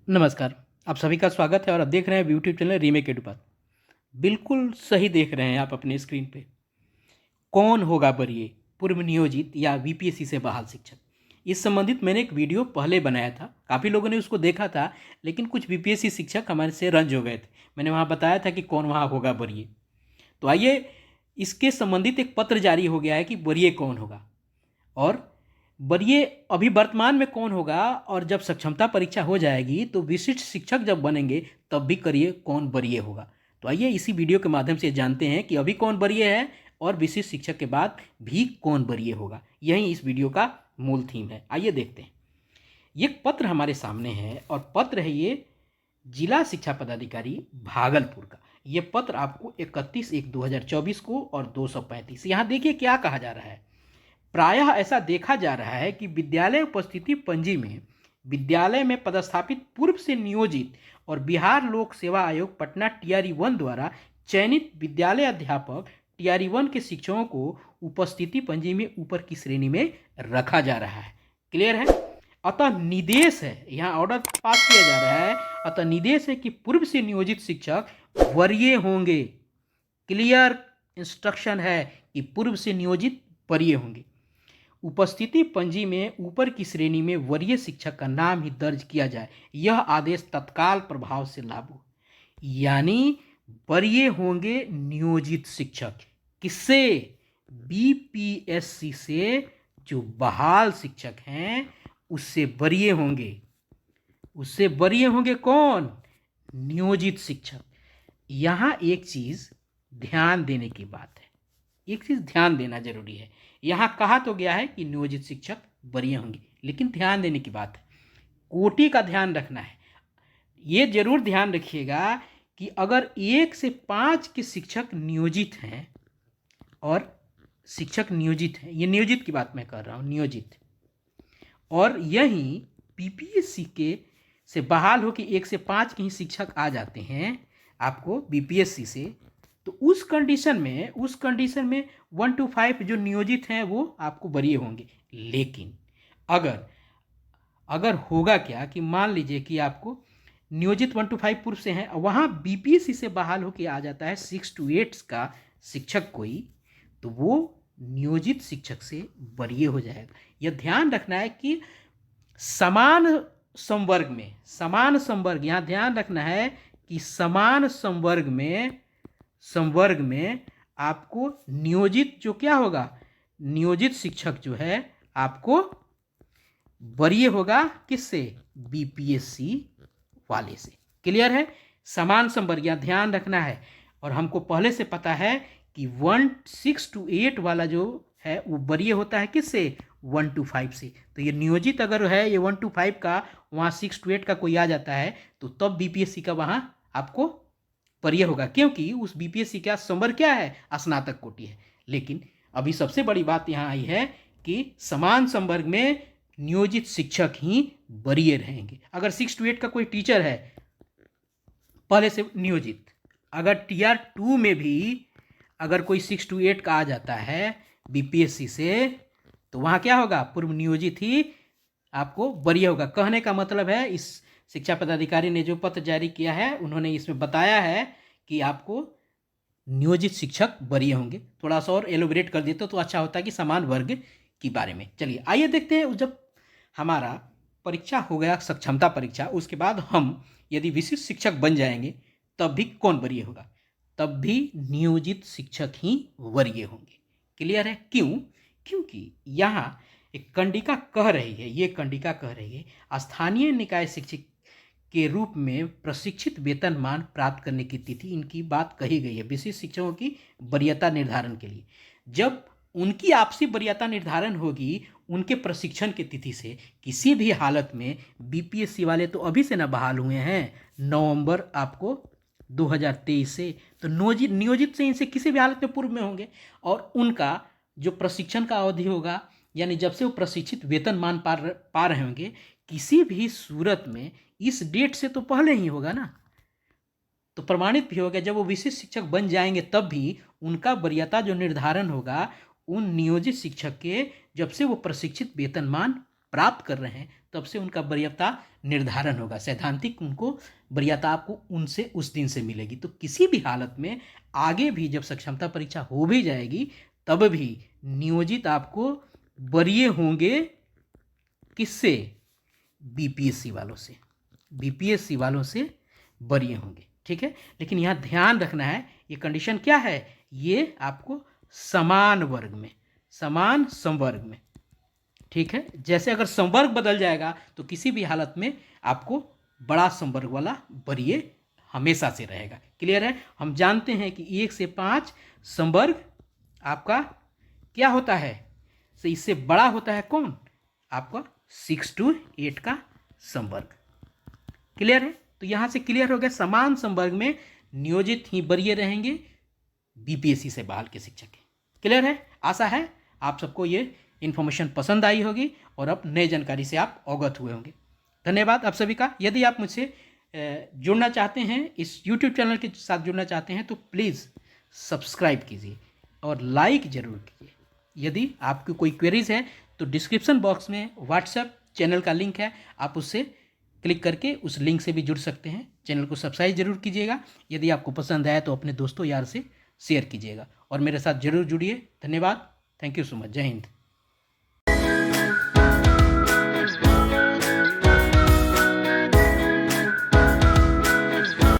नमस्कार। आप सभी का स्वागत है और आप देख रहे हैं यूट्यूब चैनल रीमेक एडुपात। बिल्कुल सही देख रहे हैं आप अपने स्क्रीन पे। कौन होगा वरीय पूर्व नियोजित या वीपीएससी से बहाल शिक्षक? इस संबंधित मैंने एक वीडियो पहले बनाया था, काफ़ी लोगों ने उसको देखा था, लेकिन कुछ वीपीएससी शिक्षक हमारे से रंज हो गए थे। मैंने वहाँ बताया था कि कौन वहाँ होगा वरीय। तो आइए, इसके संबंधित एक पत्र जारी हो गया है कि वरीय कौन होगा और वरीय अभी वर्तमान में कौन होगा, और जब सक्षमता परीक्षा हो जाएगी तो विशिष्ट शिक्षक जब बनेंगे तब भी करिए कौन वरीय होगा। तो आइए इसी वीडियो के माध्यम से जानते हैं कि अभी कौन वरीय है और विशिष्ट शिक्षक के बाद भी कौन वरीय होगा। यही इस वीडियो का मूल थीम है। आइए देखते हैं। ये पत्र हमारे सामने है और पत्र है ये जिला शिक्षा पदाधिकारी भागलपुर का। ये पत्र आपको 31/1/2024 को और 235। यहाँ देखिए क्या कहा जा रहा है। प्रायः ऐसा देखा जा रहा है कि विद्यालय उपस्थिति पंजी में विद्यालय में पदस्थापित पूर्व से नियोजित और बिहार लोक सेवा आयोग पटना TRE-1 द्वारा चयनित विद्यालय अध्यापक TRE-1 के शिक्षकों को उपस्थिति पंजी में ऊपर की श्रेणी में रखा जा रहा है। क्लियर है? अतः निर्देश है, यहाँ ऑर्डर पास किया जा रहा है। अतः निर्देश है कि पूर्व से नियोजित शिक्षक वरीय होंगे। क्लियर इंस्ट्रक्शन है कि पूर्व से नियोजित वरीय होंगे। उपस्थिति पंजी में ऊपर की श्रेणी में वरीय शिक्षक का नाम ही दर्ज किया जाए। यह आदेश तत्काल प्रभाव से लागू। यानी वरीय होंगे नियोजित शिक्षक। किससे? बीपीएससी से जो बहाल शिक्षक हैं उससे वरीय होंगे। उससे वरीय होंगे कौन? नियोजित शिक्षक। यहाँ एक चीज ध्यान देने की बात है, एक चीज ध्यान देना जरूरी है। यहाँ कहा तो गया है कि नियोजित शिक्षक वरीय होंगे, लेकिन ध्यान देने की बात है, कोटि का ध्यान रखना है। ये जरूर ध्यान रखिएगा कि अगर 1 से 5 के शिक्षक नियोजित हैं और शिक्षक नियोजित हैं, ये नियोजित की बात मैं कर रहा हूँ, नियोजित, और यही बीपीएससी के से बहाल हो कि 1 से 5 के ही शिक्षक आ जाते हैं आपको बीपीएससी से, तो उस कंडीशन में 1 to 5 जो नियोजित हैं वो आपको वरीय होंगे। लेकिन अगर होगा क्या कि मान लीजिए कि आपको नियोजित 1 to 5 पूर्व से हैं, वहाँ बीपीएससी से बहाल होकर आ जाता है 6 to 8 का शिक्षक कोई, तो वो नियोजित शिक्षक से वरीय हो जाएगा। यह ध्यान रखना है कि समान संवर्ग, यहाँ ध्यान रखना है कि समान संवर्ग में आपको नियोजित जो क्या होगा, नियोजित शिक्षक जो है आपको वरीय होगा। किससे? बीपीएससी वाले से। क्लियर है? समान संवर्ग यहाँ ध्यान रखना है। और हमको पहले से पता है कि 6 to 8 वाला जो है वो वरीय होता है किससे? 1 to 5 से। तो ये नियोजित अगर है ये 1 to 5 का, वहाँ 6 to 8 का कोई आ जाता है तो तब बीपीएससी का वहाँ आपको वरीय होगा, क्योंकि उस बीपीएससी का संवर्ग क्या है? स्नातक कोटि है। लेकिन अभी सबसे बड़ी बात यहाँ आई है कि समान संवर्ग में नियोजित शिक्षक ही वरीय रहेंगे। अगर 6 to 8 का कोई टीचर है पहले से नियोजित, अगर TR-2 में भी अगर कोई 6 to 8 का आ जाता है बीपीएससी से, तो वहाँ क्या होगा? पूर्व नियोजित ही आपको वरीय होगा। कहने का मतलब है, इस शिक्षा पदाधिकारी ने जो पत्र जारी किया है उन्होंने इसमें बताया है कि आपको नियोजित शिक्षक वरीय होंगे। थोड़ा सा और एलोबरेट कर देते तो अच्छा होता है कि समान वर्ग के बारे में। चलिए आइए देखते हैं, जब हमारा परीक्षा हो गया सक्षमता परीक्षा, उसके बाद हम यदि विशिष्ट शिक्षक बन जाएंगे तब भी कौन वरीय होगा? तब भी नियोजित शिक्षक ही वरीय होंगे। क्लियर है? क्यों? क्योंकि यहाँ एक कंडिका कह रही है, ये कंडिका कह रही है स्थानीय निकाय शिक्षक के रूप में प्रशिक्षित वेतनमान प्राप्त करने की तिथि, इनकी बात कही गई है विशिष्ट शिक्षकों की वरीयता निर्धारण के लिए। जब उनकी आपसी वरीयता निर्धारण होगी उनके प्रशिक्षण की तिथि से, किसी भी हालत में बीपीएससी वाले तो अभी से ना बहाल हुए हैं, नवंबर आपको 2023 से, तो नियोजित से इनसे किसी भी हालत में पूर्व में होंगे, और उनका जो प्रशिक्षण का अवधि होगा, यानी जब से वो प्रशिक्षित वेतनमान पा रहे होंगे, किसी भी सूरत में इस डेट से तो पहले ही होगा ना, तो प्रमाणित भी होगा। जब वो विशिष्ट शिक्षक बन जाएंगे तब भी उनका वरीयता जो निर्धारण होगा उन नियोजित शिक्षक के, जब से वो प्रशिक्षित वेतनमान प्राप्त कर रहे हैं तब से उनका वरीयता निर्धारण होगा। सैद्धांतिक उनको वरीयता आपको उनसे उस दिन से मिलेगी। तो किसी भी हालत में आगे भी जब सक्षमता परीक्षा हो भी जाएगी तब भी नियोजित आपको वरीय होंगे किससे? बीपीएससी वालों से। बीपीएससी वालों से वरीय होंगे, ठीक है। लेकिन यहाँ ध्यान रखना है, ये कंडीशन क्या है? ये आपको समान वर्ग में, समान संवर्ग में, ठीक है। जैसे अगर संवर्ग बदल जाएगा तो किसी भी हालत में आपको बड़ा संवर्ग वाला वरीय हमेशा से रहेगा। क्लियर है? हम जानते हैं कि 1 से 5 संवर्ग आपका क्या होता है? तो इससे बड़ा होता है कौन? आपका 6 to 8 का संवर्ग। क्लियर है? तो यहां से क्लियर हो गया, समान संवर्ग में नियोजित ही वरीय रहेंगे बीपीएससी से बहाल के शिक्षक के। क्लियर है? आशा है आप सबको ये इन्फॉर्मेशन पसंद आई होगी और अब नए जानकारी से आप अवगत हुए होंगे। धन्यवाद आप सभी का। यदि आप मुझसे जुड़ना चाहते हैं, इस यूट्यूब चैनल के साथ जुड़ना चाहते हैं तो प्लीज़ सब्सक्राइब कीजिए और लाइक ज़रूर कीजिए। यदि आपकी कोई क्वेरीज है तो डिस्क्रिप्शन बॉक्स में व्हाट्सएप चैनल का लिंक है, आप उससे क्लिक करके उस लिंक से भी जुड़ सकते हैं। चैनल को सब्सक्राइब जरूर कीजिएगा। यदि आपको पसंद आया तो अपने दोस्तों यार से शेयर कीजिएगा और मेरे साथ जरूर जुड़िए। धन्यवाद। Thank you so much. जय हिंद।